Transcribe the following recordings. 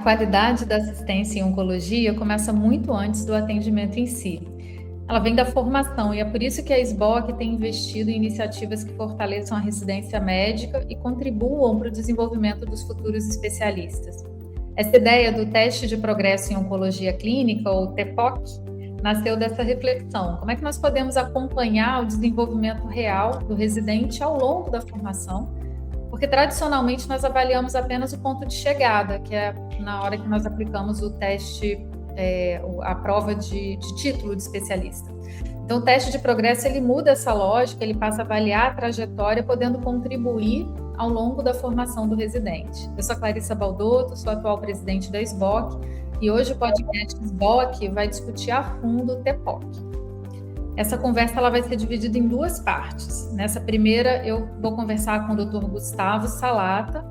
qualidade da assistência em oncologia começa muito antes do atendimento em si. Ela vem da formação e é por isso que a SBOC tem investido em iniciativas que fortaleçam a residência médica e contribuam para o desenvolvimento dos futuros especialistas. Essa ideia do teste de progresso em oncologia clínica, ou TEPOC, nasceu dessa reflexão. Como é que nós podemos acompanhar o desenvolvimento real do residente ao longo da formação? Porque tradicionalmente nós avaliamos apenas o ponto de chegada, que é na hora que nós aplicamos o teste, a prova de título de especialista. Então o teste de progresso ele muda essa lógica, ele passa a avaliar a trajetória, podendo contribuir ao longo da formação do residente. Eu sou a Clarissa Baldotto, sou a atual presidente da SBOC, e hoje o podcast SBOC vai discutir a fundo o TEPOC. Essa conversa ela vai ser dividida em duas partes. Nessa primeira, eu vou conversar com o Dr. Gustavo Salata,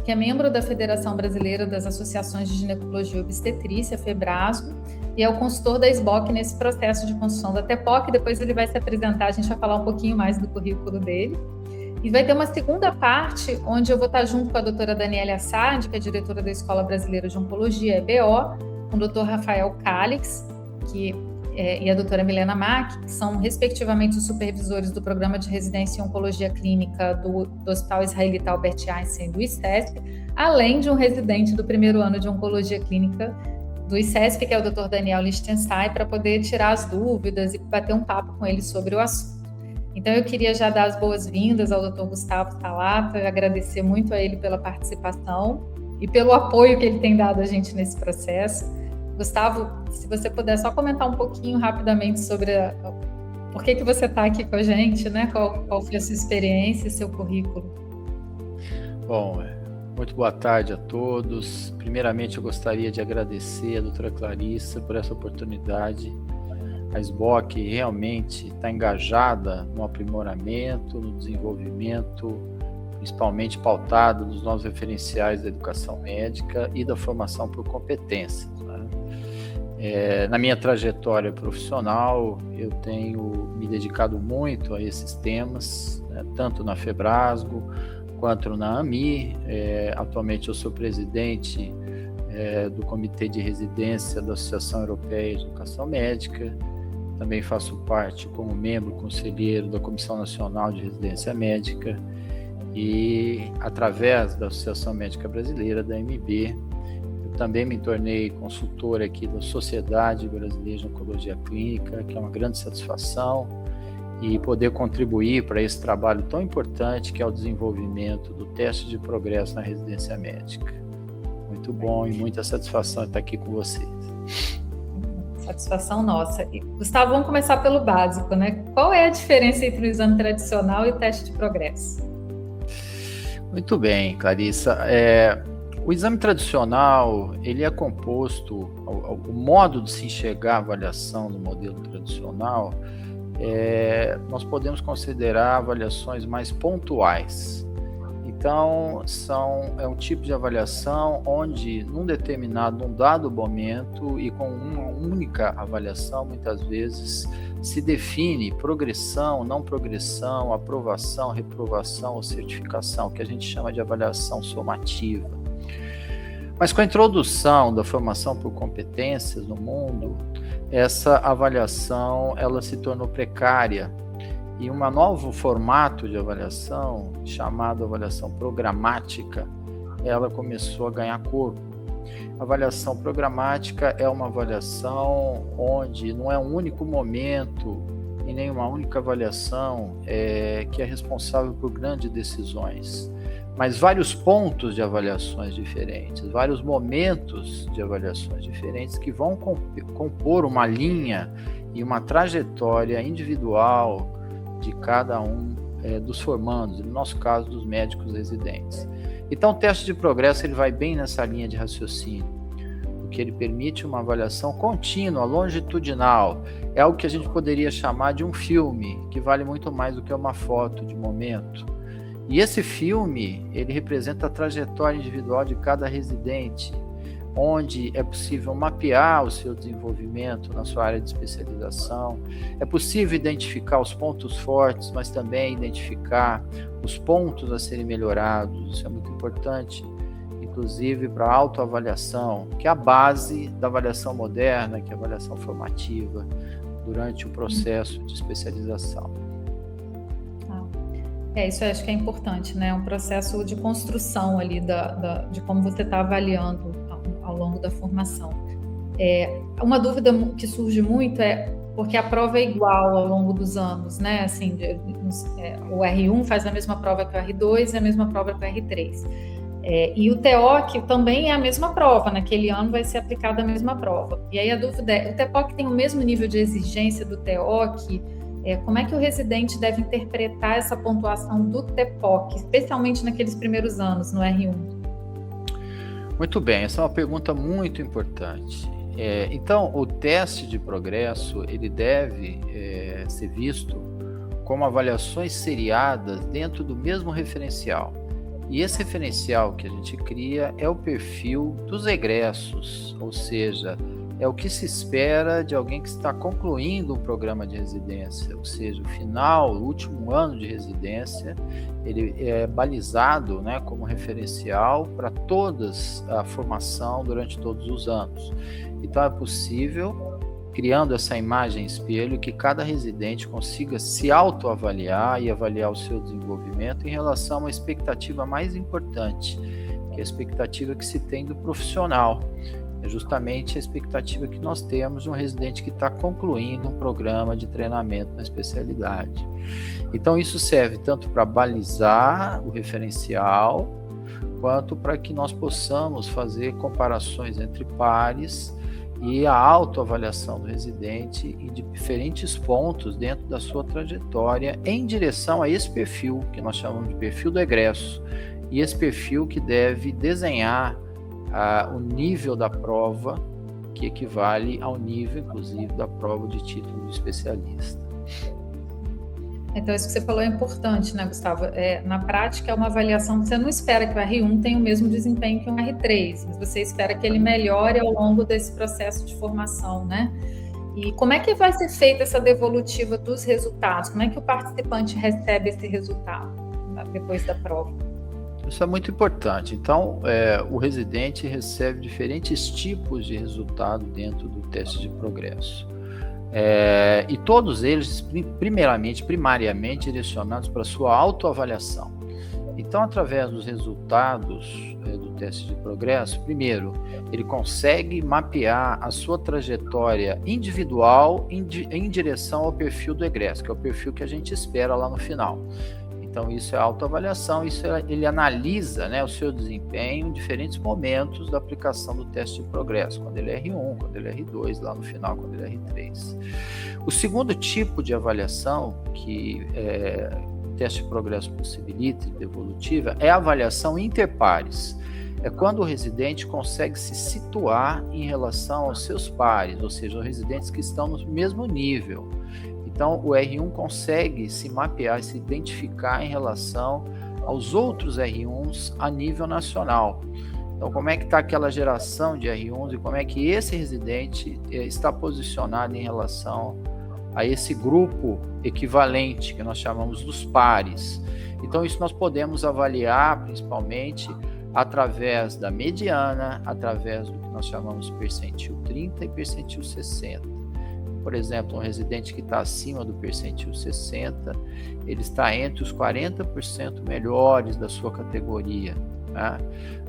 que é membro da Federação Brasileira das Associações de Ginecologia e Obstetrícia, FEBRASGO, e é o consultor da SBOC nesse processo de construção da TEPOC. Depois ele vai se apresentar, a gente vai falar um pouquinho mais do currículo dele. E vai ter uma segunda parte, onde eu vou estar junto com a doutora Daniela Assad, que é diretora da Escola Brasileira de Oncologia, EBO, com o doutor Rafael Calix, e a doutora Milena Mack, que são respectivamente os supervisores do Programa de Residência em Oncologia Clínica do Hospital Israelita Albert Einstein do ICESP, além de um residente do primeiro ano de Oncologia Clínica do ICESP, que é o doutor Daniel Lichtenstein, para poder tirar as dúvidas e bater um papo com ele sobre o assunto. Então eu queria já dar as boas-vindas ao Dr. Gustavo Salata, agradecer muito a ele pela participação e pelo apoio que ele tem dado a gente nesse processo. Gustavo, se você puder só comentar um pouquinho rapidamente sobre por que você está aqui com a gente, né? Qual foi a sua experiência e seu currículo? Bom, muito boa tarde a todos. Primeiramente, eu gostaria de agradecer a doutora Clarissa por essa oportunidade. A SBOC realmente está engajada no aprimoramento, no desenvolvimento, principalmente pautado nos novos referenciais da educação médica e da formação por competências, né? Na minha trajetória profissional, eu tenho me dedicado muito a esses temas, né, tanto na FEBRASGO quanto na AMI. Atualmente eu sou presidente do Comitê de Residência da Associação Europeia de Educação Médica. Também faço parte como membro conselheiro da Comissão Nacional de Residência Médica e, através da Associação Médica Brasileira, da AMB, eu também me tornei consultor aqui da Sociedade Brasileira de Oncologia Clínica, que é uma grande satisfação, e poder contribuir para esse trabalho tão importante que é o desenvolvimento do teste de progresso na residência médica. Muito bom e muita satisfação estar aqui com vocês. Satisfação nossa. E, Gustavo, vamos começar pelo básico, né? Qual é a diferença entre o exame tradicional e o teste de progresso? Muito bem, Clarissa. O exame tradicional, ele é composto, o modo de se enxergar a avaliação no modelo tradicional, nós podemos considerar avaliações mais pontuais. Então, é um tipo de avaliação onde, num dado momento e com uma única avaliação, muitas vezes, se define progressão, não progressão, aprovação, reprovação ou certificação, que a gente chama de avaliação somativa. Mas com a introdução da formação por competências no mundo, essa avaliação ela se tornou precária. E um novo formato de avaliação, chamado avaliação programática, ela começou a ganhar corpo. A avaliação programática é uma avaliação onde não é um único momento e nem uma única avaliação que é responsável por grandes decisões, mas vários pontos de avaliações diferentes, vários momentos de avaliações diferentes que vão compor uma linha e uma trajetória individual de cada um dos formandos, no nosso caso, dos médicos residentes. Então, o teste de progresso ele vai bem nessa linha de raciocínio, porque ele permite uma avaliação contínua, longitudinal. É algo que a gente poderia chamar de um filme, que vale muito mais do que uma foto de momento. E esse filme, ele representa a trajetória individual de cada residente, onde é possível mapear o seu desenvolvimento na sua área de especialização, é possível identificar os pontos fortes, mas também identificar os pontos a serem melhorados. Isso é muito importante. inclusive para a autoavaliação, que é a base da avaliação moderna, que é a avaliação formativa, durante o processo de especialização. Isso eu acho que é importante, né? Um processo de construção ali de como você está avaliando ao longo da formação. Uma dúvida que surge muito é porque a prova é igual ao longo dos anos, né? Assim, o R1 faz a mesma prova que o R2 e a mesma prova que o R3. E o TEOC também é a mesma prova, naquele ano vai ser aplicada a mesma prova. E aí a dúvida é, o TEPOC tem o mesmo nível de exigência do TEOC? Como é que o residente deve interpretar essa pontuação do TEPOC, especialmente naqueles primeiros anos, no R1? Muito bem, essa é uma pergunta muito importante. Então, o teste de progresso, ele deve ser visto como avaliações seriadas dentro do mesmo referencial. E esse referencial que a gente cria é o perfil dos egressos, ou seja, é o que se espera de alguém que está concluindo um programa de residência, ou seja, o final, o último ano de residência, ele é balizado, né, como referencial para toda a formação durante todos os anos. Então é possível, criando essa imagem espelho, que cada residente consiga se autoavaliar e avaliar o seu desenvolvimento em relação a uma expectativa mais importante, que é a expectativa que se tem do profissional. É justamente a expectativa que nós temos de um residente que está concluindo um programa de treinamento na especialidade. Então isso serve tanto para balizar o referencial, quanto para que nós possamos fazer comparações entre pares e a autoavaliação do residente em diferentes pontos dentro da sua trajetória em direção a esse perfil, que nós chamamos de perfil do egresso, e esse perfil que deve desenhar o nível da prova, que equivale ao nível, inclusive, da prova de título de especialista. Então, isso que você falou é importante, né, Gustavo? Na prática, é uma avaliação que você não espera que o R1 tenha o mesmo desempenho que o R3, mas você espera que ele melhore ao longo desse processo de formação, né? E como é que vai ser feita essa devolutiva dos resultados? Como é que o participante recebe esse resultado depois da prova? Isso é muito importante. Então, o residente recebe diferentes tipos de resultado dentro do teste de progresso. E todos eles, primariamente direcionados para a sua autoavaliação. Então, através dos resultados do teste de progresso, primeiro, ele consegue mapear a sua trajetória individual em direção ao perfil do egresso, que é o perfil que a gente espera lá no final. Então, isso é autoavaliação, ele analisa, né, o seu desempenho em diferentes momentos da aplicação do teste de progresso, quando ele é R1, quando ele é R2, lá no final, quando ele é R3. O segundo tipo de avaliação que o teste de progresso possibilita, devolutiva, é a avaliação interpares. É quando o residente consegue se situar em relação aos seus pares, ou seja, os residentes que estão no mesmo nível. Então, o R1 consegue se mapear e se identificar em relação aos outros R1s a nível nacional. Então, como é que está aquela geração de R1s e como é que esse residente está posicionado em relação a esse grupo equivalente, que nós chamamos dos pares. Então, isso nós podemos avaliar, principalmente, através da mediana, através do que nós chamamos de percentil 30 e percentil 60. Por exemplo, um residente que está acima do percentil 60, ele está entre os 40% melhores da sua categoria. Tá?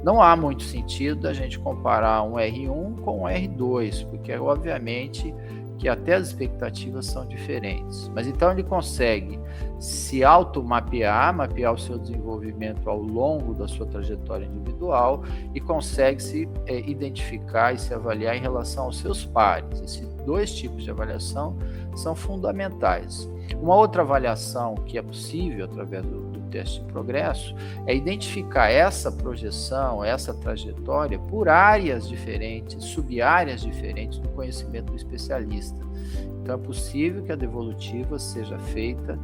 Não há muito sentido a gente comparar um R1 com um R2, porque obviamente que até as expectativas são diferentes. Mas então ele consegue se automapear, mapear o seu desenvolvimento ao longo da sua trajetória individual e consegue se identificar e se avaliar em relação aos seus pares. Esses dois tipos de avaliação são fundamentais. Uma outra avaliação que é possível através do teste de progresso é identificar essa projeção, essa trajetória por áreas diferentes, sub-áreas diferentes do conhecimento do especialista. Então é possível que a devolutiva seja feita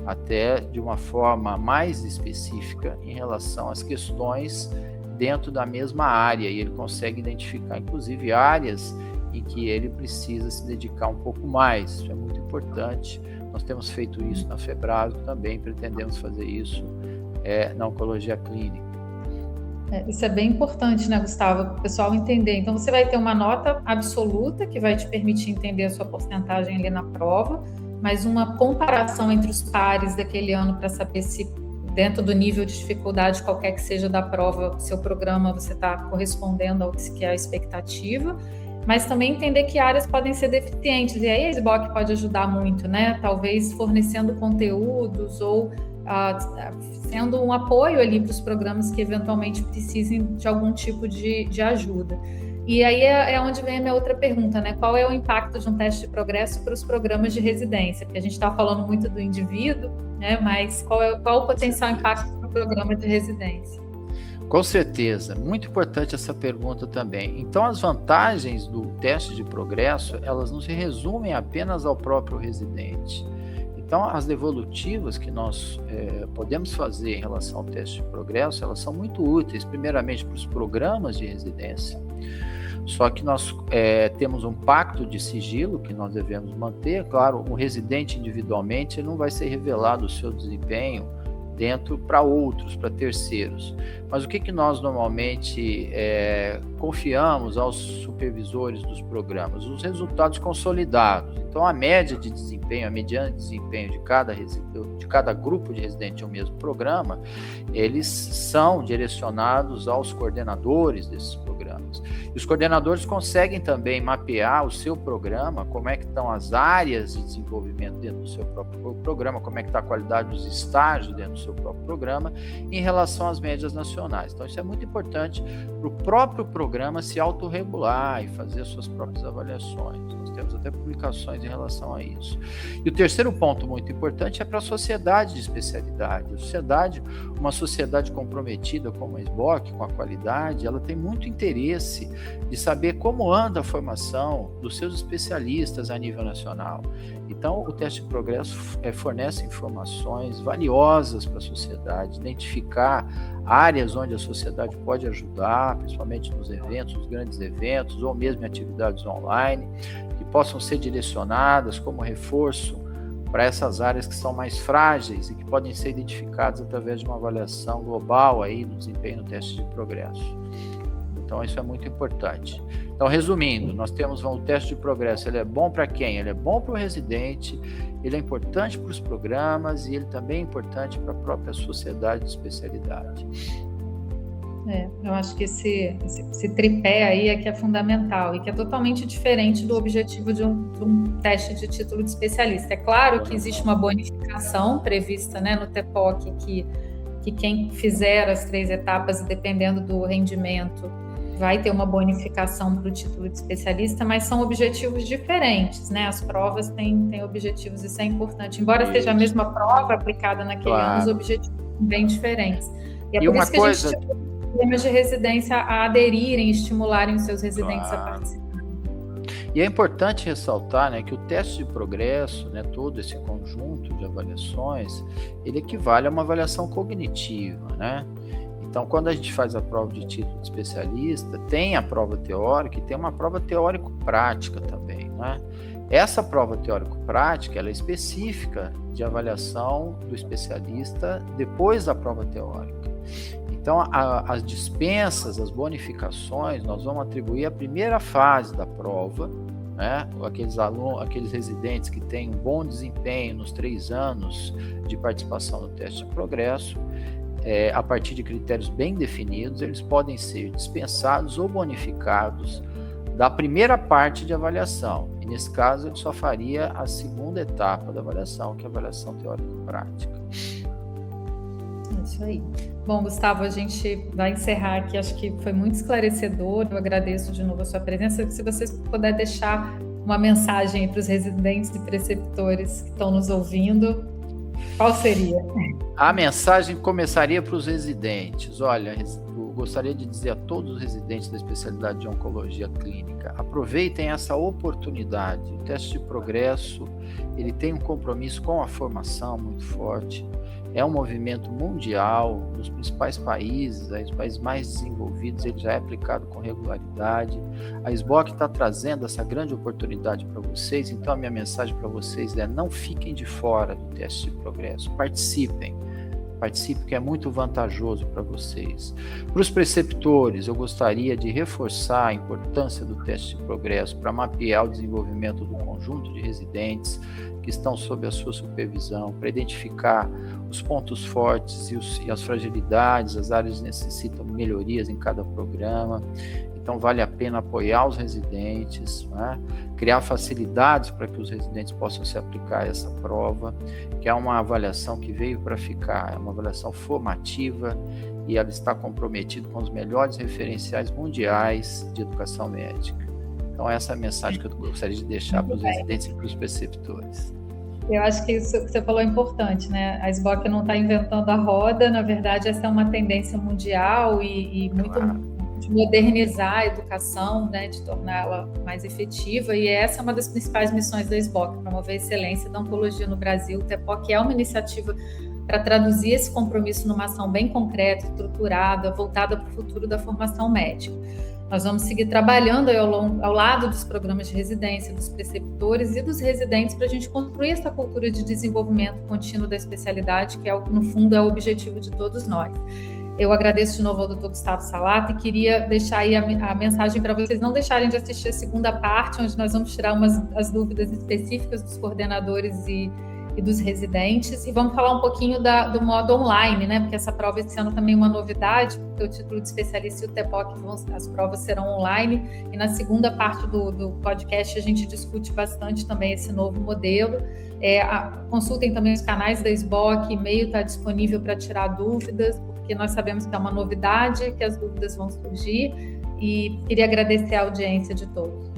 até de uma forma mais específica em relação às questões dentro da mesma área, e ele consegue identificar inclusive áreas em que ele precisa se dedicar um pouco mais. Isso é muito importante. Nós temos feito isso na FEBRASGO também, pretendemos fazer isso na oncologia clínica. Isso é bem importante, né, Gustavo, para o pessoal entender. Então, você vai ter uma nota absoluta que vai te permitir entender a sua porcentagem ali na prova, mas uma comparação entre os pares daquele ano para saber se, dentro do nível de dificuldade, qualquer que seja da prova, seu programa, você está correspondendo ao que é a expectativa, mas também entender que áreas podem ser deficientes, e aí a SBOC pode ajudar muito, né? Talvez fornecendo conteúdos ou sendo um apoio ali para os programas que eventualmente precisem de algum tipo de ajuda. E aí é onde vem a minha outra pergunta, né? Qual é o impacto de um teste de progresso para os programas de residência? Porque a gente está falando muito do indivíduo, né? Mas qual o potencial impacto para o programa de residência? Com certeza, muito importante essa pergunta também. Então, as vantagens do teste de progresso, elas não se resumem apenas ao próprio residente. Então, as devolutivas que nós podemos fazer em relação ao teste de progresso, elas são muito úteis, primeiramente para os programas de residência. Só que nós temos um pacto de sigilo que nós devemos manter. Claro, o residente individualmente não vai ser revelado o seu desempenho dentro para outros, para terceiros. Mas o que nós normalmente confiamos aos supervisores dos programas? Os resultados consolidados. Então, a média de desempenho, a mediana de desempenho de cada grupo de residente de um mesmo programa, eles são direcionados aos coordenadores desses programas. E os coordenadores conseguem também mapear o seu programa, como é que estão as áreas de desenvolvimento dentro do seu próprio programa, como é que está a qualidade dos estágios dentro do seu próprio programa, em relação às médias nacionais. Então, isso é muito importante para o próprio programa se autorregular e fazer as suas próprias avaliações. Nós temos até publicações em relação a isso. E o terceiro ponto muito importante é para a sociedade de especialidade. Uma sociedade comprometida como a SBOC, com a qualidade, ela tem muito interesse de saber como anda a formação dos seus especialistas a nível nacional. Então, o teste de progresso fornece informações valiosas para a sociedade, identificar áreas onde a sociedade pode ajudar, principalmente nos eventos, nos grandes eventos, ou mesmo em atividades online, que possam ser direcionadas como reforço para essas áreas que são mais frágeis e que podem ser identificadas através de uma avaliação global aí do desempenho no teste de progresso. Então, isso é muito importante. Então, resumindo, nós temos o teste de progresso, ele é bom para quem? Ele é bom para o residente, ele é importante para os programas e ele também é importante para a própria sociedade de especialidade. Eu acho que esse tripé aí é que é fundamental e que é totalmente diferente do objetivo de um teste de título de especialista. É claro que existe uma bonificação prevista, né, no TEPOC, que quem fizer as 3 etapas, dependendo do rendimento, vai ter uma bonificação para o título de especialista, mas são objetivos diferentes, né? As provas têm objetivos, isso é importante. Embora seja a mesma prova aplicada naquele ano, os objetivos são bem diferentes. E é por isso que a gente tem programas de residência a aderirem, estimularem os seus residentes a participar. E é importante ressaltar, né, que o teste de progresso, né, todo esse conjunto de avaliações, ele equivale a uma avaliação cognitiva, né? Então, quando a gente faz a prova de título de especialista, tem a prova teórica e tem uma prova teórico-prática também, né? Essa prova teórico-prática, ela é específica de avaliação do especialista depois da prova teórica. Então, as dispensas, as bonificações, nós vamos atribuir a primeira fase da prova, né? Aqueles residentes que têm um bom desempenho nos 3 anos de participação no teste de progresso, a partir de critérios bem definidos, eles podem ser dispensados ou bonificados da primeira parte de avaliação. E nesse caso, ele só faria a segunda etapa da avaliação, que é a avaliação teórico-prática. É isso aí. Bom, Gustavo, a gente vai encerrar aqui. Acho que foi muito esclarecedor. Eu agradeço de novo a sua presença. Se vocês puderem deixar uma mensagem para os residentes e preceptores que estão nos ouvindo, qual seria? A mensagem começaria para os residentes. Olha, eu gostaria de dizer a todos os residentes da especialidade de oncologia clínica, aproveitem essa oportunidade. O teste de progresso, ele tem um compromisso com a formação muito forte. É um movimento mundial, nos principais países, os países mais desenvolvidos, ele já é aplicado com regularidade. A SBOC está trazendo essa grande oportunidade para vocês, então a minha mensagem para vocês é: não fiquem de fora do teste de progresso, participem. Participe, que é muito vantajoso para vocês. Para os preceptores, eu gostaria de reforçar a importância do teste de progresso para mapear o desenvolvimento do conjunto de residentes que estão sob a sua supervisão, para identificar os pontos fortes e as fragilidades, as áreas que necessitam melhorias em cada programa. Então, vale a pena apoiar os residentes, né? Criar facilidades para que os residentes possam se aplicar a essa prova, que é uma avaliação que veio para ficar, é uma avaliação formativa e ela está comprometida com os melhores referenciais mundiais de educação médica. Então, essa é a mensagem que eu gostaria de deixar para os residentes e para os preceptores. Eu acho que isso que você falou é importante, né? A SBOC não está inventando a roda, na verdade, essa é uma tendência mundial e muito de modernizar a educação, né? De torná-la mais efetiva, e essa é uma das principais missões da SBOC, promover a excelência da oncologia no Brasil. O TEPOC é uma iniciativa para traduzir esse compromisso numa ação bem concreta, estruturada, voltada para o futuro da formação médica. Nós vamos seguir trabalhando aí ao lado dos programas de residência, dos preceptores e dos residentes para a gente construir essa cultura de desenvolvimento contínuo da especialidade, que no fundo é o objetivo de todos nós. Eu agradeço de novo ao Dr. Gustavo Salato e queria deixar aí a mensagem para vocês não deixarem de assistir a segunda parte, onde nós vamos tirar as dúvidas específicas dos coordenadores e dos residentes, e vamos falar um pouquinho do modo online, né? Porque essa prova esse ano também é uma novidade, porque o título de especialista e o TEPOC, as provas serão online, e na segunda parte do podcast a gente discute bastante também esse novo modelo. Consultem também os canais da SBOC, e-mail está disponível para tirar dúvidas, porque nós sabemos que é uma novidade, que as dúvidas vão surgir, e queria agradecer a audiência de todos.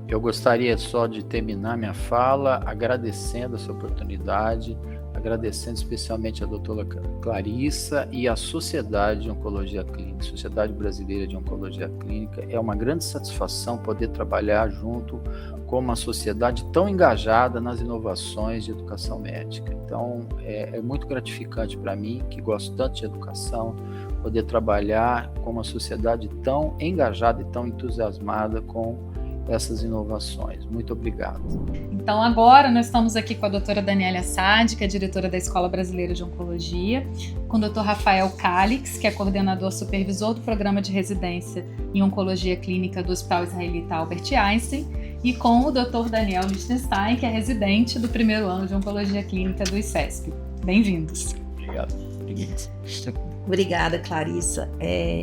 Eu gostaria só de terminar minha fala agradecendo essa oportunidade, agradecendo especialmente a doutora Clarissa e a Sociedade de Oncologia Clínica, Sociedade Brasileira de Oncologia Clínica. É uma grande satisfação poder trabalhar junto com uma sociedade tão engajada nas inovações de educação médica. Então, é muito gratificante para mim, que gosto tanto de educação, poder trabalhar com uma sociedade tão engajada e tão entusiasmada com essas inovações. Muito obrigado. Então, agora nós estamos aqui com a doutora Daniela Assad, que é diretora da Escola Brasileira de Oncologia, com o Dr. Rafael Calix, que é coordenador supervisor do Programa de Residência em Oncologia Clínica do Hospital Israelita Albert Einstein, e com o Dr. Daniel Lichtenstein, que é residente do primeiro ano de Oncologia Clínica do ICESP. Bem-vindos. Obrigado. Obrigada, Clarissa.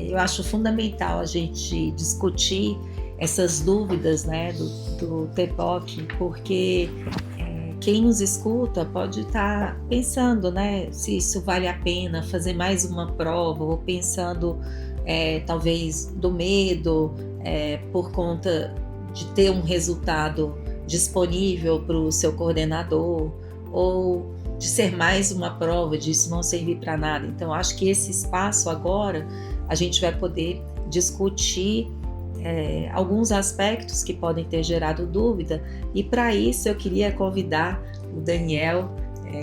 Eu acho fundamental a gente discutir essas dúvidas, né, do TEPOC, porque quem nos escuta pode estar pensando, né, se isso vale a pena fazer mais uma prova, ou pensando talvez do medo por conta de ter um resultado disponível para o seu coordenador, ou de ser mais uma prova, disso não servir para nada. Então, acho que esse espaço agora a gente vai poder discutir alguns aspectos que podem ter gerado dúvida, e para isso eu queria convidar o Daniel,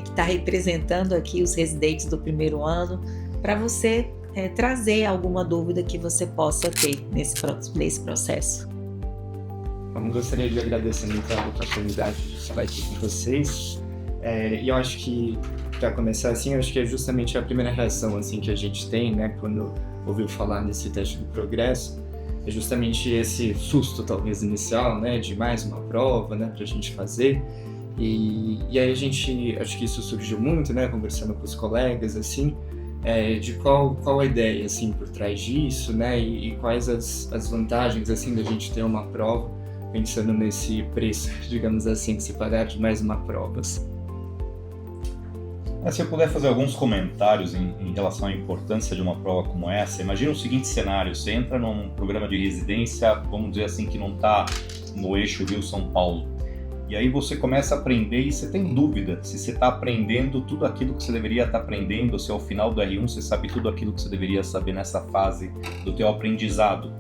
que está representando aqui os residentes do primeiro ano, para você trazer alguma dúvida que você possa ter nesse processo. Eu gostaria de agradecer muito a oportunidade de estar aqui com vocês, e eu acho que, para começar assim, eu acho que é justamente a primeira reação assim, que a gente tem, né, quando ouviu falar nesse teste do progresso, é justamente esse susto, talvez, inicial, né, de mais uma prova, né, para a gente fazer. E aí acho que isso surgiu muito, né, conversando com os colegas, assim, de qual a ideia, assim, por trás disso, né, e quais as vantagens, assim, da gente ter uma prova, pensando nesse preço, digamos assim, que se pagar de mais uma prova. Se eu puder fazer alguns comentários em relação à importância de uma prova como essa, imagina o seguinte cenário: você entra num programa de residência, vamos dizer assim, que não está no eixo Rio-São Paulo, e aí você começa a aprender e você tem dúvida se você está aprendendo tudo aquilo que você deveria estar aprendendo, se ao final do R1 você sabe tudo aquilo que você deveria saber nessa fase do teu aprendizado.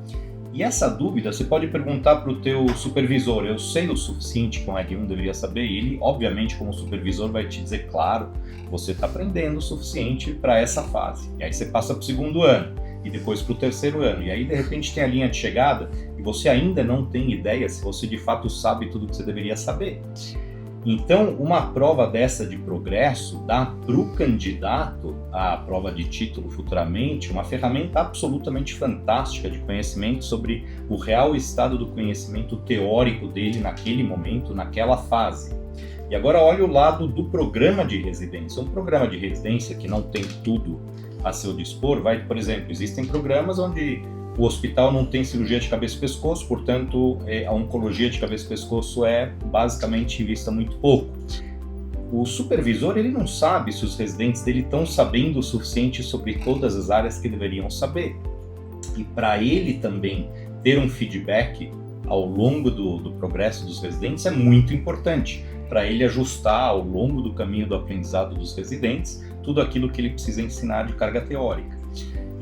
E essa dúvida você pode perguntar para o teu supervisor: eu sei o suficiente que um R1 deveria saber? E ele, obviamente, como supervisor, vai te dizer: claro, você está aprendendo o suficiente para essa fase. E aí você passa para o segundo ano, e depois para o terceiro ano. E aí, de repente, tem a linha de chegada, e você ainda não tem ideia se você de fato sabe tudo que você deveria saber. Então, uma prova dessa de progresso dá para o candidato à prova de título futuramente uma ferramenta absolutamente fantástica de conhecimento sobre o real estado do conhecimento teórico dele naquele momento, naquela fase. E agora olha o lado do programa de residência. Um programa de residência que não tem tudo a seu dispor, por exemplo, existem programas onde o hospital não tem cirurgia de cabeça e pescoço, portanto, a oncologia de cabeça e pescoço é basicamente vista muito pouco. O supervisor, ele não sabe se os residentes dele estão sabendo o suficiente sobre todas as áreas que deveriam saber. E para ele também ter um feedback ao longo do progresso dos residentes é muito importante, para ele ajustar ao longo do caminho do aprendizado dos residentes tudo aquilo que ele precisa ensinar de carga teórica.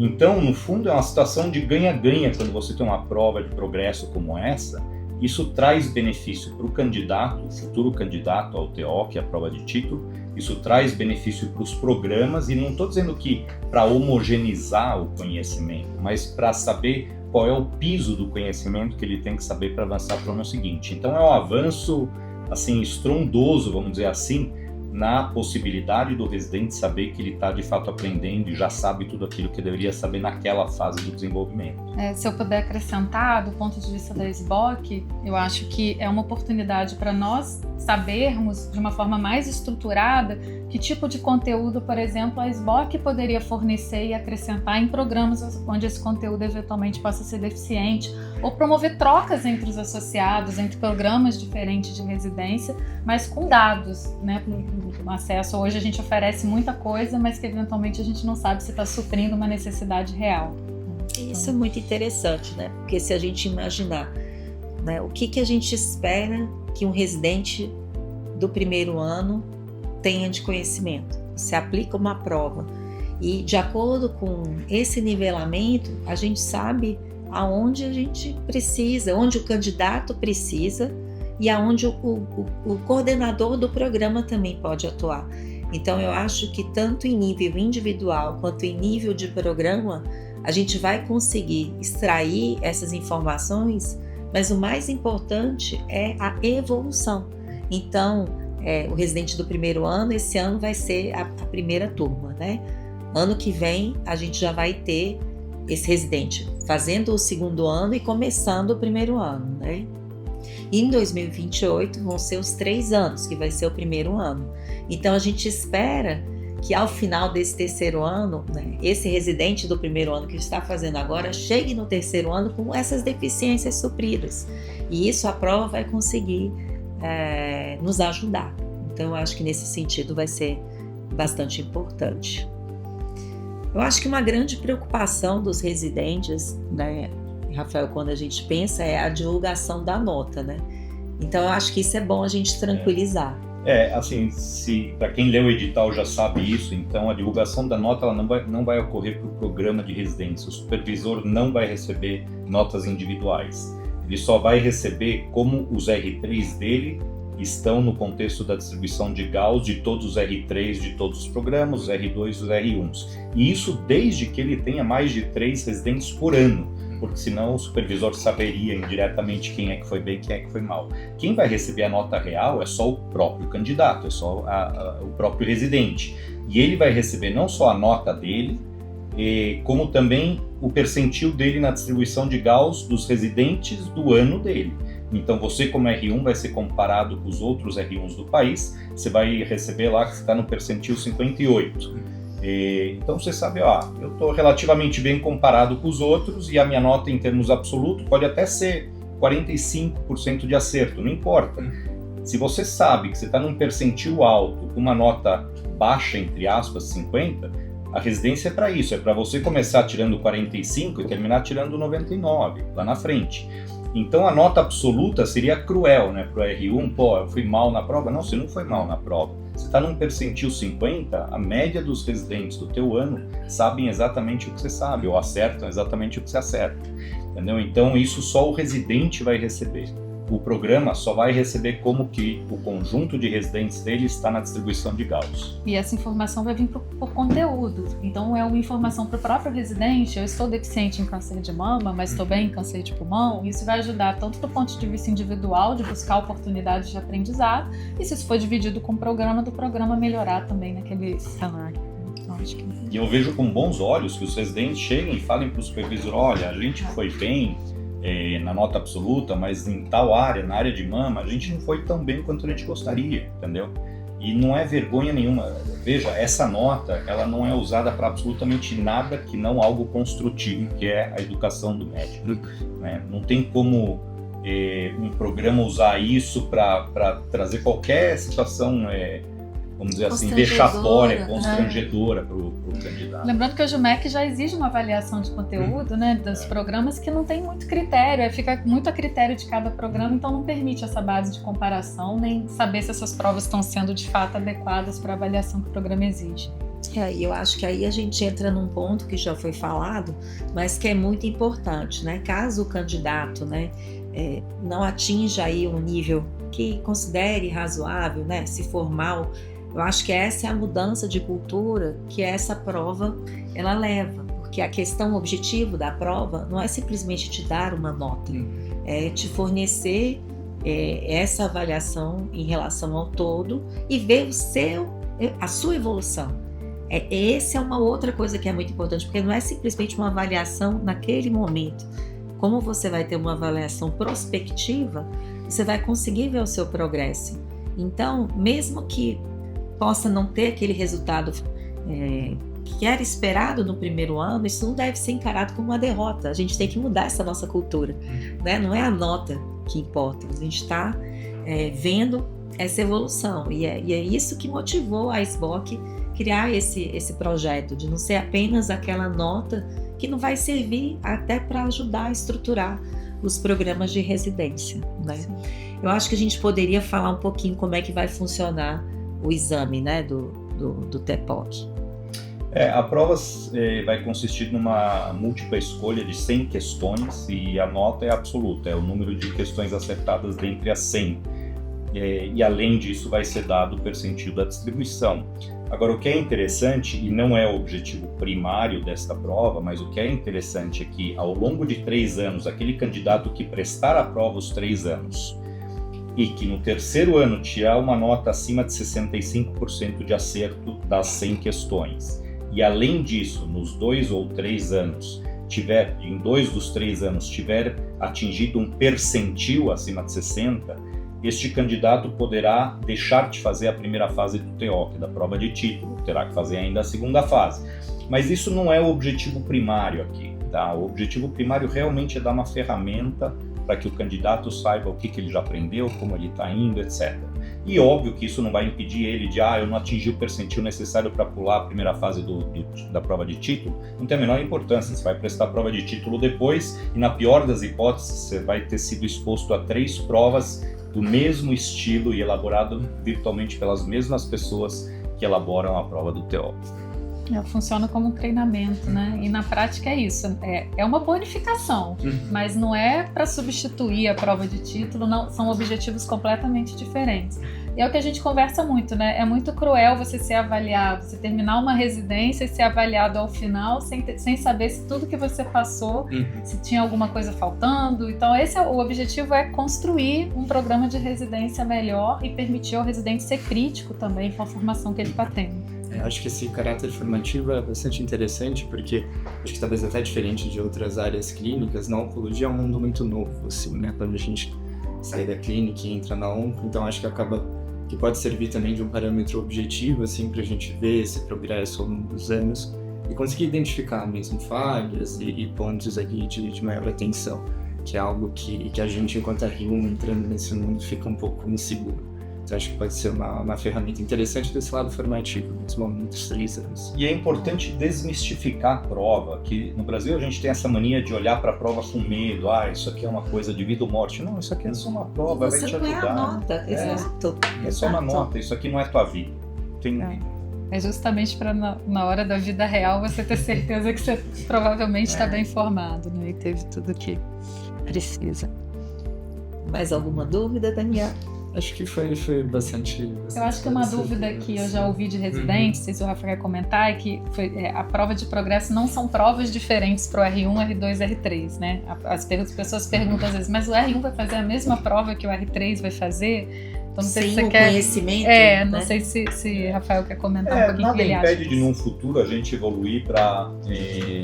Então, no fundo, é uma situação de ganha-ganha quando você tem uma prova de progresso como essa. Isso traz benefício para o candidato, o futuro candidato ao TO, que é a prova de título. Isso traz benefício para os programas, e não estou dizendo que para homogeneizar o conhecimento, mas para saber qual é o piso do conhecimento que ele tem que saber para avançar para o ano seguinte. Então, é um avanço assim, estrondoso, vamos dizer assim, na possibilidade do residente saber que ele está de fato aprendendo e já sabe tudo aquilo que deveria saber naquela fase do desenvolvimento. Se eu puder acrescentar, do ponto de vista da SBOC, eu acho que é uma oportunidade para nós sabermos de uma forma mais estruturada que tipo de conteúdo, por exemplo, a SBOC poderia fornecer e acrescentar em programas onde esse conteúdo eventualmente possa ser deficiente, ou promover trocas entre os associados, entre programas diferentes de residência, mas com dados, né? Com acesso. Hoje a gente oferece muita coisa, mas que eventualmente a gente não sabe se está suprindo uma necessidade real. Isso é muito interessante, né? Porque se a gente imaginar, né, o que a gente espera que um residente do primeiro ano tenha de conhecimento. Se aplica uma prova e, de acordo com esse nivelamento, a gente sabe aonde a gente precisa, onde o candidato precisa e aonde o coordenador do programa também pode atuar. Então, eu acho que tanto em nível individual quanto em nível de programa, a gente vai conseguir extrair essas informações, mas o mais importante é a evolução. Então, o residente do primeiro ano, esse ano vai ser a primeira turma, né? Ano que vem, a gente já vai ter esse residente fazendo o segundo ano e começando o primeiro ano, né? E em 2028 vão ser os 3 anos, que vai ser o primeiro ano. Então, a gente espera que ao final desse terceiro ano, né, esse residente do primeiro ano que está fazendo agora chegue no terceiro ano com essas deficiências supridas. E isso a prova vai conseguir nos ajudar. Então, eu acho que nesse sentido vai ser bastante importante. Eu acho que uma grande preocupação dos residentes, né, Rafael, quando a gente pensa, é a divulgação da nota, né? Então, eu acho que isso é bom a gente tranquilizar. Assim, para quem leu o edital já sabe isso, então a divulgação da nota ela não vai ocorrer para o programa de residência. O supervisor não vai receber notas individuais. Ele só vai receber como os R3 dele estão no contexto da distribuição de Gauss de todos os R3 de todos os programas, os R2 e os R1s. E isso desde que ele tenha mais de 3 residentes por ano, porque senão o supervisor saberia indiretamente quem é que foi bem e quem é que foi mal. Quem vai receber a nota real é só o próprio candidato, é só o próprio residente. E ele vai receber não só a nota dele, como também o percentil dele na distribuição de Gauss dos residentes do ano dele. Então você, como R1, vai ser comparado com os outros R1s do país, você vai receber lá que você está no percentil 58. Então você sabe, eu estou relativamente bem comparado com os outros e a minha nota em termos absolutos pode até ser 45% de acerto, não importa. Se você sabe que você está num percentil alto, com uma nota baixa, entre aspas, 50, a residência é para isso, é para você começar tirando 45 e terminar tirando 99 lá na frente. Então a nota absoluta seria cruel, né, para o R1, eu fui mal na prova. Não, você não foi mal na prova. Você está num percentil 50, a média dos residentes do teu ano sabem exatamente o que você sabe, ou acertam exatamente o que você acerta, entendeu? Então isso só o residente vai receber. o programa só vai receber como que o conjunto de residentes dele está na distribuição de Gauss. E essa informação vai vir por conteúdo. Então é uma informação para o próprio residente: eu estou deficiente em câncer de mama, mas estou bem em câncer de pulmão. Isso vai ajudar tanto do ponto de vista individual, de buscar oportunidades de aprendizado, e se isso for dividido com o programa, do programa melhorar também naquele cenário. Então, acho que... E eu vejo com bons olhos que os residentes cheguem e falem para o supervisor: olha, a gente foi bem na nota absoluta, mas em tal área, na área de mama, a gente não foi tão bem quanto a gente gostaria, entendeu? E não é vergonha nenhuma. Veja, essa nota, ela não é usada para absolutamente nada que não algo construtivo, que é a educação do médico, né? Não tem como um programa usar isso para trazer qualquer situação, vamos dizer assim, vexatória, constrangedora para o candidato. Lembrando que hoje o MEC já exige uma avaliação de conteúdo, né, dos programas, que não tem muito critério, fica muito a critério de cada programa, então não permite essa base de comparação, nem saber se essas provas estão sendo de fato adequadas para a avaliação que o programa exige. E eu acho que aí a gente entra num ponto que já foi falado, mas que é muito importante, né? Caso o candidato, né, não atinja aí um nível que considere razoável, né, se formal, eu acho que essa é a mudança de cultura que essa prova ela leva, porque a questão, o objetivo da prova não é simplesmente te dar uma nota, é te fornecer essa avaliação em relação ao todo e ver a sua evolução. Essa é uma outra coisa que é muito importante, porque não é simplesmente uma avaliação naquele momento. Como você vai ter uma avaliação prospectiva, você vai conseguir ver o seu progresso. Então, mesmo que possa não ter aquele resultado que era esperado no primeiro ano, isso não deve ser encarado como uma derrota. A gente tem que mudar essa nossa cultura, né? Não é a nota que importa, a gente está vendo essa evolução. E é isso que motivou a SBOC criar esse projeto, de não ser apenas aquela nota que não vai servir até para ajudar a estruturar os programas de residência, né? Eu acho que a gente poderia falar um pouquinho como é que vai funcionar o exame, né, do TEPOC. A prova vai consistir numa múltipla escolha de 100 questões e a nota é absoluta, é o número de questões acertadas dentre as 100. E além disso vai ser dado o percentil da distribuição. Agora, o que é interessante, e não é o objetivo primário desta prova, mas o que é interessante é que ao longo de 3 anos, aquele candidato que prestar a prova os 3 anos e que no terceiro ano tirar uma nota acima de 65% de acerto das 100 questões, e além disso, nos 2 ou 3 anos, em 2 dos 3 anos, tiver atingido um percentil acima de 60%, este candidato poderá deixar de fazer a primeira fase do TEOC, da prova de título, terá que fazer ainda a segunda fase. Mas isso não é o objetivo primário aqui, tá? O objetivo primário realmente é dar uma ferramenta para que o candidato saiba o que ele já aprendeu, como ele está indo, etc. E óbvio que isso não vai impedir ele de, eu não atingi o percentil necessário para pular a primeira fase da prova de título. Não tem a menor importância, você vai prestar a prova de título depois e, na pior das hipóteses, você vai ter sido exposto a 3 provas do mesmo estilo e elaborado virtualmente pelas mesmas pessoas que elaboram a prova do TEOC. Funciona como um treinamento, né? E na prática é isso, é uma bonificação, mas não é para substituir a prova de título, não, são objetivos completamente diferentes. E é o que a gente conversa muito, né? É muito cruel você ser avaliado, você terminar uma residência e ser avaliado ao final sem saber se tudo que você passou, se tinha alguma coisa faltando. Então o objetivo é construir um programa de residência melhor e permitir ao residente ser crítico também com a formação que ele está tendo. Acho que esse caráter formativo é bastante interessante, porque acho que talvez até diferente de outras áreas clínicas, na oncologia é um mundo muito novo, assim, né? Quando a gente sai da clínica e entra na onco, então acho que pode servir também de um parâmetro objetivo, assim, para a gente ver esse progresso ao longo dos anos e conseguir identificar mesmo falhas e pontos ali de maior atenção, que é algo que a gente, enquanto a Rio, entrando nesse mundo, fica um pouco inseguro. Então, acho que pode ser uma ferramenta interessante desse lado formativo, nesse momento dos 3 anos. E é importante desmistificar a prova, que no Brasil a gente tem essa mania de olhar para a prova com medo, isso aqui é uma coisa de vida ou morte. Não, isso aqui é só uma prova, vai te ajudar. Isso não é a nota, exato. É só uma nota, isso aqui não é tua vida. É justamente para na hora da vida real você ter certeza que você provavelmente está bem formado, né? E teve tudo que precisa. Mais alguma dúvida, Daniel? Acho que foi bastante. Eu acho que uma dúvida que eu já ouvi de residentes, não sei se o Rafa quer comentar, é que a prova de progresso não são provas diferentes para o R1, R2, R3, né? As pessoas perguntam às vezes, mas o R1 vai fazer a mesma prova que o R3 vai fazer? Então, não sei sem se você o quer... conhecimento, não né? sei se Rafael quer comentar um pouquinho o que ele acha. Nada impede de, num futuro, a gente evoluir para,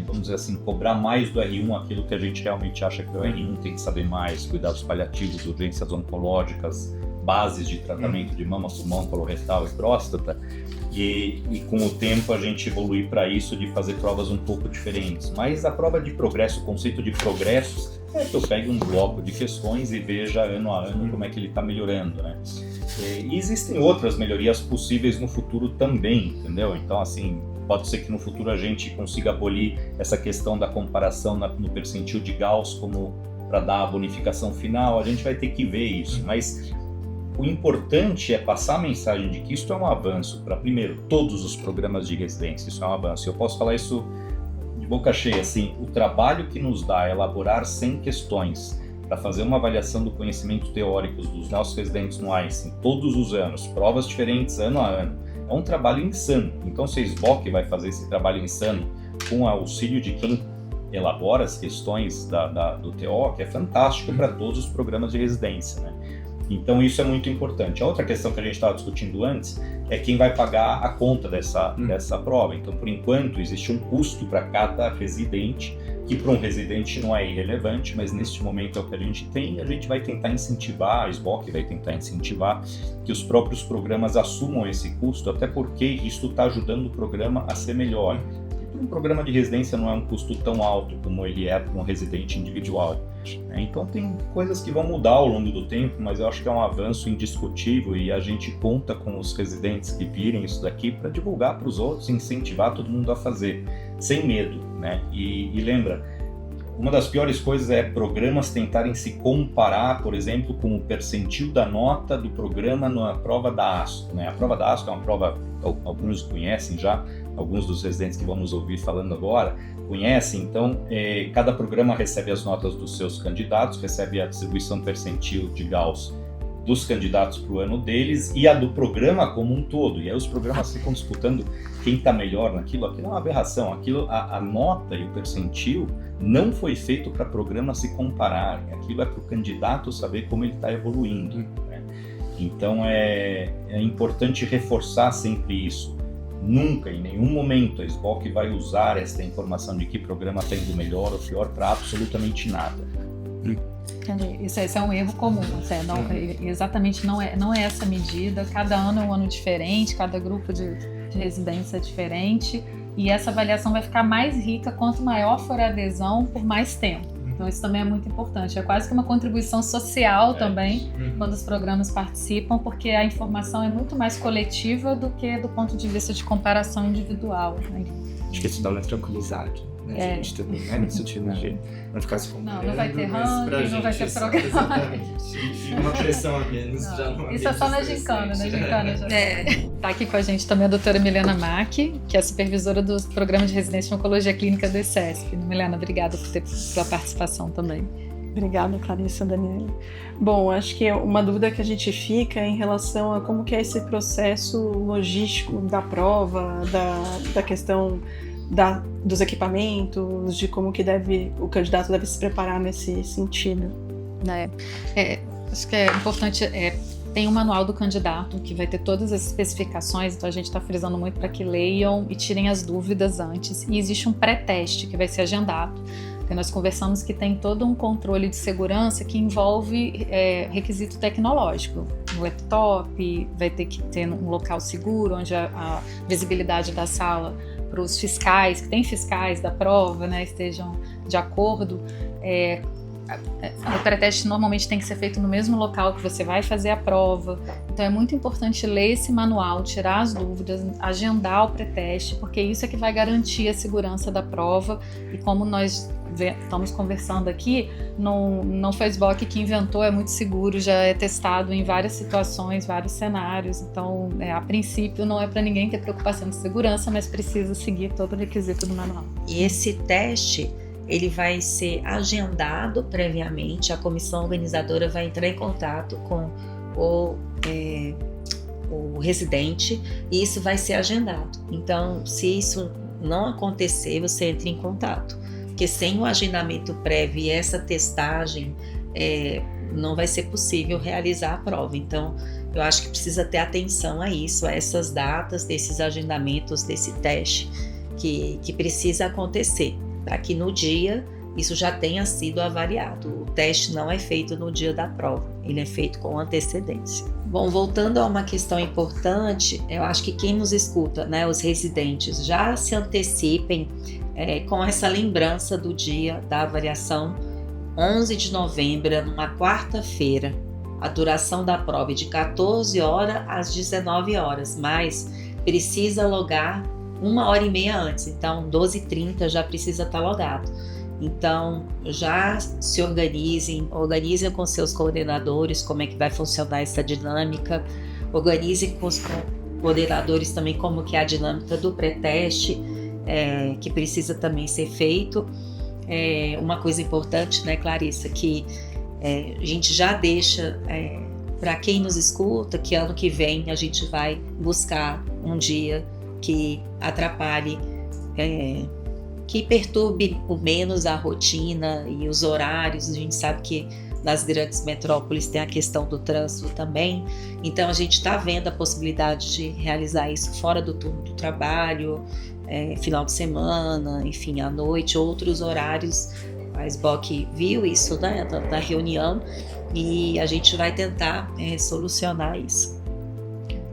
vamos dizer assim, cobrar mais do R1 aquilo que a gente realmente acha que o R1 tem que saber mais, cuidados paliativos, urgências oncológicas, bases de tratamento de mama, pulmão, coloretal e próstata, e com o tempo a gente evoluir para isso de fazer provas um pouco diferentes. Mas a prova de progresso, o conceito de progressos, é que eu pegue um bloco de questões e veja ano a ano como é que ele está melhorando, né? E existem outras melhorias possíveis no futuro também, entendeu? Então, assim, pode ser que no futuro a gente consiga abolir essa questão da comparação no percentil de Gauss como para dar a bonificação final, a gente vai ter que ver isso, mas o importante é passar a mensagem de que isso é um avanço para, primeiro, todos os programas de residência, isso é um avanço. Eu posso falar isso de boca cheia, assim, o trabalho que nos dá elaborar 100 questões para fazer uma avaliação do conhecimento teórico dos nossos residentes no Einstein todos os anos, provas diferentes ano a ano, é um trabalho insano. Então, se a SBOC vai fazer esse trabalho insano com o auxílio de quem elabora as questões do TO, que é fantástico para todos os programas de residência, né? Então isso é muito importante. A outra questão que a gente estava discutindo antes é quem vai pagar a conta dessa prova. Então, por enquanto, existe um custo para cada residente, que para um residente não é irrelevante, mas neste momento é o que a gente tem, e a gente vai tentar incentivar, a SBOC vai tentar incentivar que os próprios programas assumam esse custo, até porque isso está ajudando o programa a ser melhor. Um programa de residência não é um custo tão alto como ele é para um residente individual, né? Então tem coisas que vão mudar ao longo do tempo, mas eu acho que é um avanço indiscutível e a gente conta com os residentes que virem isso daqui para divulgar para os outros, incentivar todo mundo a fazer, sem medo, né? E lembra, uma das piores coisas é programas tentarem se comparar, por exemplo, com o percentil da nota do programa na prova da ASCO, né? A prova da ASCO é uma prova, alguns conhecem já, alguns dos residentes que vamos ouvir falando agora conhecem. Então, cada programa recebe as notas dos seus candidatos, recebe a distribuição percentil de Gauss dos candidatos para o ano deles e a do programa como um todo. E aí os programas ficam disputando quem está melhor naquilo. Aquilo é uma aberração. Aquilo, a nota e o percentil não foi feito para programa se comparar. Aquilo é para o candidato saber como ele está evoluindo, né? Então, é importante reforçar sempre isso. Nunca, em nenhum momento, a SBOC vai usar essa informação de que programa está indo melhor ou pior para absolutamente nada. Isso é um erro comum, exatamente não é essa medida. Cada ano é um ano diferente, cada grupo de residência é diferente, e essa avaliação vai ficar mais rica quanto maior for a adesão por mais tempo. Então isso também é muito importante, é quase que uma contribuição social também, quando os programas participam, porque a informação é muito mais coletiva do que do ponto de vista de comparação individual, né? Acho que isso dá uma tranquilidade, né? A gente também, né? No sentido de não ficar se comparando. Não vai ter ranking, não vai ter programa. Exatamente. E uma pressão a menos já não. Isso é só na gincana, já. Tá aqui com a gente também a doutora Milena Mack, que é a supervisora do programa de residência em oncologia clínica do ICESP. Milena, obrigada pela participação também. Obrigada, Clarissa, Daniela. Bom, acho que uma dúvida que a gente fica é em relação a como que é esse processo logístico da prova, da questão dos equipamentos, de como que o candidato deve se preparar nesse sentido. Acho que é importante, tem um manual do candidato que vai ter todas as especificações, então a gente está frisando muito para que leiam e tirem as dúvidas antes. E existe um pré-teste que vai ser agendado, porque nós conversamos que tem todo um controle de segurança que envolve requisito tecnológico. Um laptop, vai ter que ter um local seguro, onde a visibilidade da sala para os fiscais, que tem fiscais da prova, né, estejam de acordo. O pré-teste normalmente tem que ser feito no mesmo local que você vai fazer a prova. Então é muito importante ler esse manual, tirar as dúvidas, agendar o pré-teste, porque isso é que vai garantir a segurança da prova. E como nós estamos conversando aqui, não foi a SBOC que inventou, é muito seguro, já é testado em várias situações, vários cenários. Então, a princípio, não é para ninguém ter preocupação de segurança, mas precisa seguir todo o requisito do manual. E esse teste, ele vai ser agendado previamente, a comissão organizadora vai entrar em contato com o residente e isso vai ser agendado. Então, se isso não acontecer, você entra em contato, porque sem o agendamento prévio e essa testagem, não vai ser possível realizar a prova. Então, eu acho que precisa ter atenção a isso, a essas datas, desses agendamentos, desse teste que precisa acontecer, para que no dia isso já tenha sido avaliado. O teste não é feito no dia da prova, ele é feito com antecedência. Bom, voltando a uma questão importante, eu acho que quem nos escuta, né, os residentes, já se antecipem com essa lembrança do dia da avaliação, 11 de novembro, numa quarta-feira. A duração da prova é de 14 horas às 19 horas, mas precisa logar 1h30 antes, então 12h30 já precisa estar logado. Então já se organizem com seus coordenadores como é que vai funcionar essa dinâmica, organizem com os coordenadores também como que é a dinâmica do pré-teste, que precisa também ser feito. Uma coisa importante, né, Clarissa, que a gente já deixa para quem nos escuta que ano que vem a gente vai buscar um dia que atrapalhe, que perturbe o menos a rotina e os horários. A gente sabe que nas grandes metrópoles tem a questão do trânsito também, então a gente está vendo a possibilidade de realizar isso fora do turno do trabalho, final de semana, enfim, à noite, outros horários. A SBOC viu isso, né, na reunião, e a gente vai tentar solucionar isso.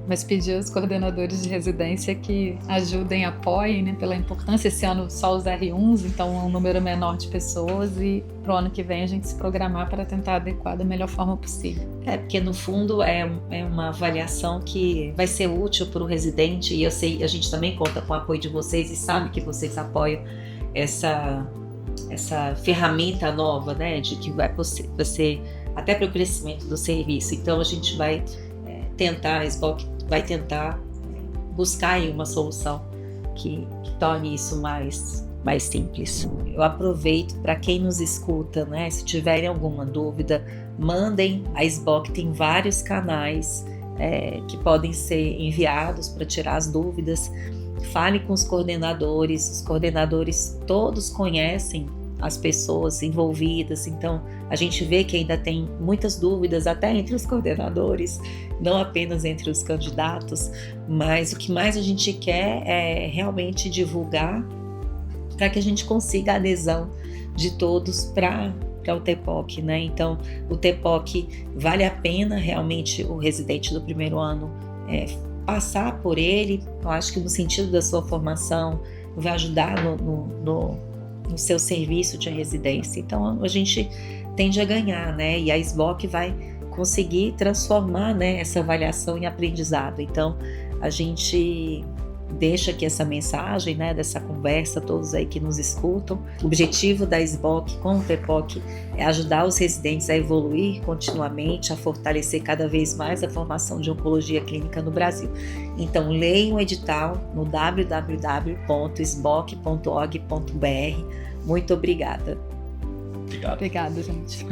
Mas pedir aos coordenadores de residência que ajudem, apoiem, né, pela importância. Esse ano só os R1s, então é um número menor de pessoas, e pro ano que vem a gente se programar para tentar adequar da melhor forma possível. Porque no fundo é uma avaliação que vai ser útil para o residente, e eu sei, a gente também conta com o apoio de vocês e sabe que vocês apoiam essa ferramenta nova, né, de que vai ser até para o crescimento do serviço. Então a gente vai tentar, a SBOC vai tentar buscar aí uma solução que torne isso mais simples. Eu aproveito para quem nos escuta, né, se tiverem alguma dúvida, mandem. A SBOC tem vários canais que podem ser enviados para tirar as dúvidas. Fale com os coordenadores todos conhecem as pessoas envolvidas, então a gente vê que ainda tem muitas dúvidas até entre os coordenadores, não apenas entre os candidatos, mas o que mais a gente quer é realmente divulgar para que a gente consiga a adesão de todos para o TEPOC, né? Então o TEPOC vale a pena realmente o residente do primeiro ano passar por ele. Eu acho que no sentido da sua formação vai ajudar no seu serviço de residência. Então a gente tende a ganhar, né? E a SBOC vai conseguir transformar, né, essa avaliação em aprendizado. Então a gente deixa aqui essa mensagem, né, dessa conversa, todos aí que nos escutam. O objetivo da SBOC com o TEPOC é ajudar os residentes a evoluir continuamente, a fortalecer cada vez mais a formação de oncologia clínica no Brasil. Então leiam o edital no www.sboc.org.br. Muito obrigada. Obrigado. Obrigada, gente.